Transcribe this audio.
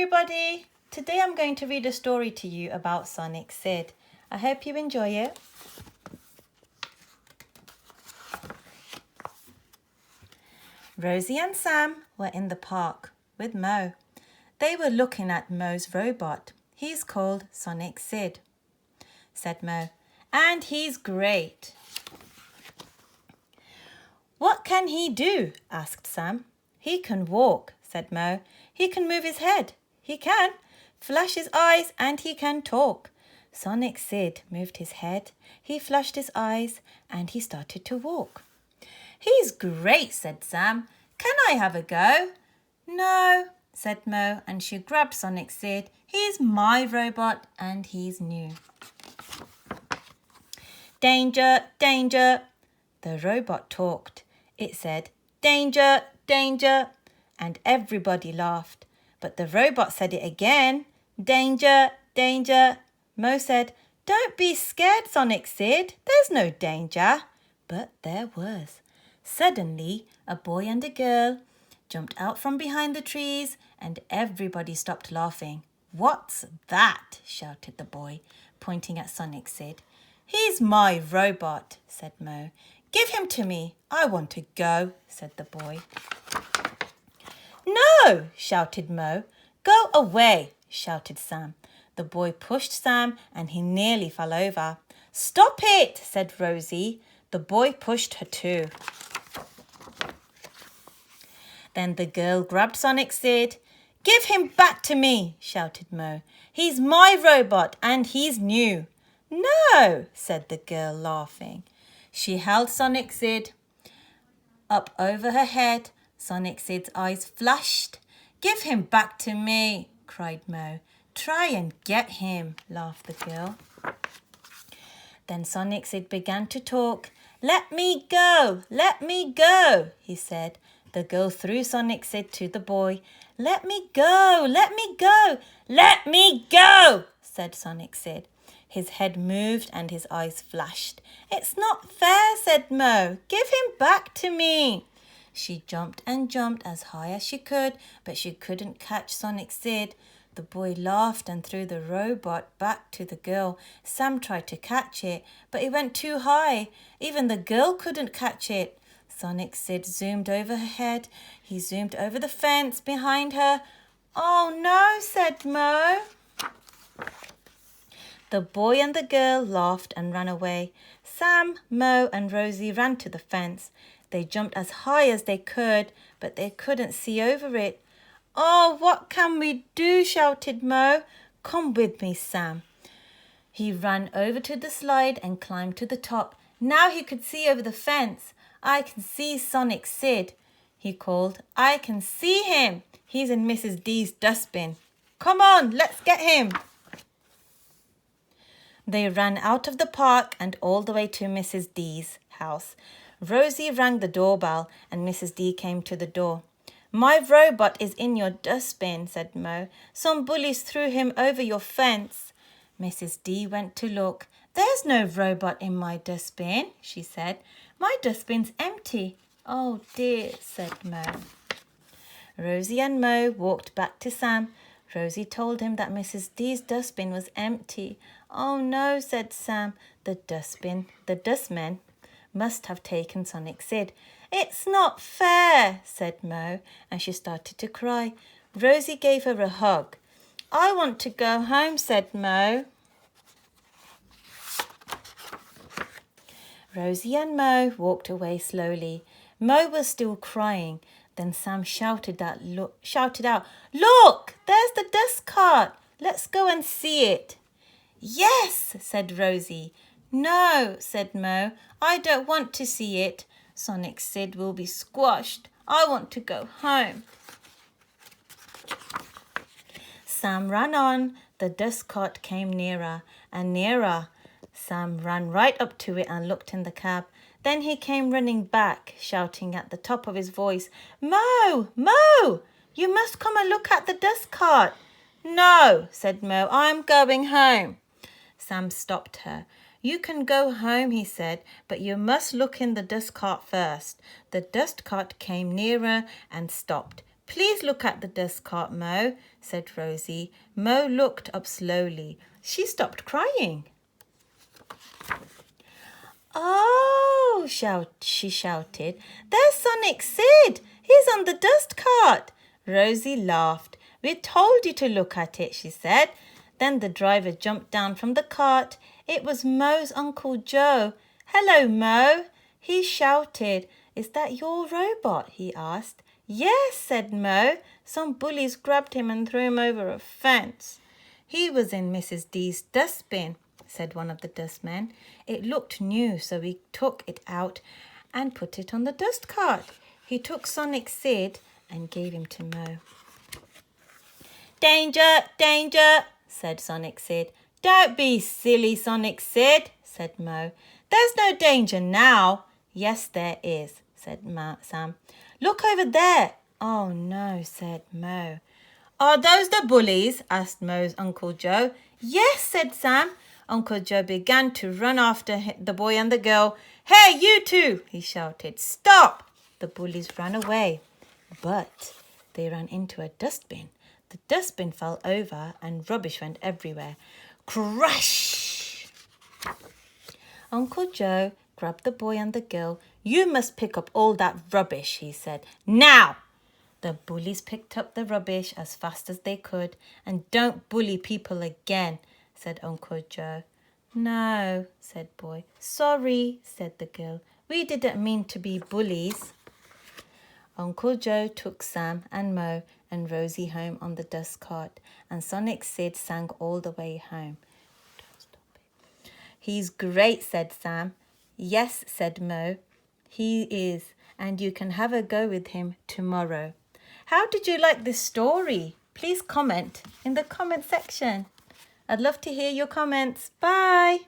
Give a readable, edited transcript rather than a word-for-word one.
everybody! Today I'm going to read a story to you about Sonic Sid. I hope you enjoy it. Rosie and Sam were in the park with Mo. They were looking at Mo's robot. He's called Sonic Sid, said Mo, and he's great. What can he do? Asked Sam. He can walk, said Mo. He can move his head. He can flash his eyes, and he can talk. Sonic Sid moved his head, he flashed his eyes, and he started to walk. He's great, said Sam. Can I have a go? No, said Mo, and she grabbed Sonic Sid. He's my robot, and he's new. Danger, danger. The robot talked. It said, danger, danger, and everybody laughed. But the robot said it again, danger, danger. Mo said, don't be scared, Sonic Sid. There's no danger. But there was. Suddenly, a boy and a girl jumped out from behind the trees, and everybody stopped laughing. What's that? Shouted the boy, pointing at Sonic Sid. He's my robot, said Mo. Give him to me. I want to go, said the boy. No, shouted Mo. Go away, shouted Sam. The boy pushed Sam and he nearly fell over. Stop it, said Rosie. The boy pushed her too. Then the girl grabbed Sonic Sid. Give him back to me, shouted Mo. He's my robot and he's new. No, said the girl, laughing. She held Sonic Sid up over her head. Sonic Sid's eyes flashed. Give him back to me, cried Mo. Try and get him, laughed the girl. Then Sonic Sid began to talk. Let me go, he said. The girl threw Sonic Sid to the boy. Let me go, let me go, said Sonic Sid. His head moved and his eyes flashed. It's not fair, said Mo. Give him back to me. She jumped and jumped as high as she could, but she couldn't catch Sonic Sid. The boy laughed and threw the robot back to the girl. Sam tried to catch it, but it went too high. Even the girl couldn't catch it. Sonic Sid zoomed over her head. He zoomed over the fence behind her. Oh no, said Mo. The boy and the girl laughed and ran away. Sam, Mo, and Rosie ran to the fence. They jumped as high as they could, but they couldn't see over it. Oh, what can we do? Shouted Mo. Come with me, Sam. He ran over to the slide and climbed to the top. Now he could see over the fence. I can see Sonic Sid, he called. I can see him. He's in Mrs. D's dustbin. Come on, let's get him. They ran out of the park and all the way to Mrs. D's house. Rosie rang the doorbell and Mrs. D came to the door. My robot is in your dustbin, said Mo. Some bullies threw him over your fence. Mrs. D went to look. There's no robot in my dustbin, she said. My dustbin's empty. Oh dear, said Mo. Rosie and Mo walked back to Sam. Rosie told him that Mrs. D's dustbin was empty. Oh no, said Sam. The dustmen must have taken Sonic Sid. It's not fair, said Mo, and she started to cry. Rosie gave her a hug. I want to go home, said Mo. Rosie and Mo walked away slowly. Mo was still crying. Then Sam shouted out, Look, there's the dust cart. Let's go and see it. Yes, said Rosie. No, said Mo. I don't want to see it. Sonic Sid will be squashed. I want to go home. Sam ran on. The dust cart came nearer and nearer. Sam ran right up to it and looked in the cab. Then he came running back, shouting at the top of his voice, Mo, Mo, you must come and look at the dust cart. No, said Mo, I'm going home. Sam stopped her. You can go home, he said, but you must look in the dust cart first. The dust cart came nearer and stopped. Please look at the dust cart, Mo, said Rosie. Mo looked up slowly. She stopped crying. Oh, she shouted. There's Sonic Sid. He's on the dust cart. Rosie laughed. We told you to look at it, she said. Then the driver jumped down from the cart. It was Mo's Uncle Joe. Hello, Mo. He shouted. Is that your robot? He asked. Yes, said Mo. Some bullies grabbed him and threw him over a fence. He was in Mrs. D's dustbin, said one of the dustmen. It looked new, so he took it out and put it on the dust cart. He took Sonic Sid and gave him to Mo. Danger, danger, said Sonic Sid. Don't be silly, Sonic Sid, said Mo. There's no danger now. Yes, there is, said Sam. Look over there. Oh, no, said Mo. Are those the bullies? Asked Mo's Uncle Joe. Yes, said Sam. Uncle Joe began to run after the boy and the girl. Hey, you two, he shouted. Stop! The bullies ran away, but they ran into a dustbin. The dustbin fell over and rubbish went everywhere. Crash! Uncle Joe grabbed the boy and the girl. You must pick up all that rubbish, he said. Now! The bullies picked up the rubbish as fast as they could. And don't bully people again, said Uncle Joe. No, said Boy. Sorry, said the girl. We didn't mean to be bullies. Uncle Joe took Sam and Mo and Rosie home on the dust cart, and Sonic Sid sang all the way home. Don't stop it. He's great, said Sam. Yes, said Mo. He is, and you can have a go with him tomorrow. How did you like this story? Please comment in the comment section. I'd love to hear your comments. Bye.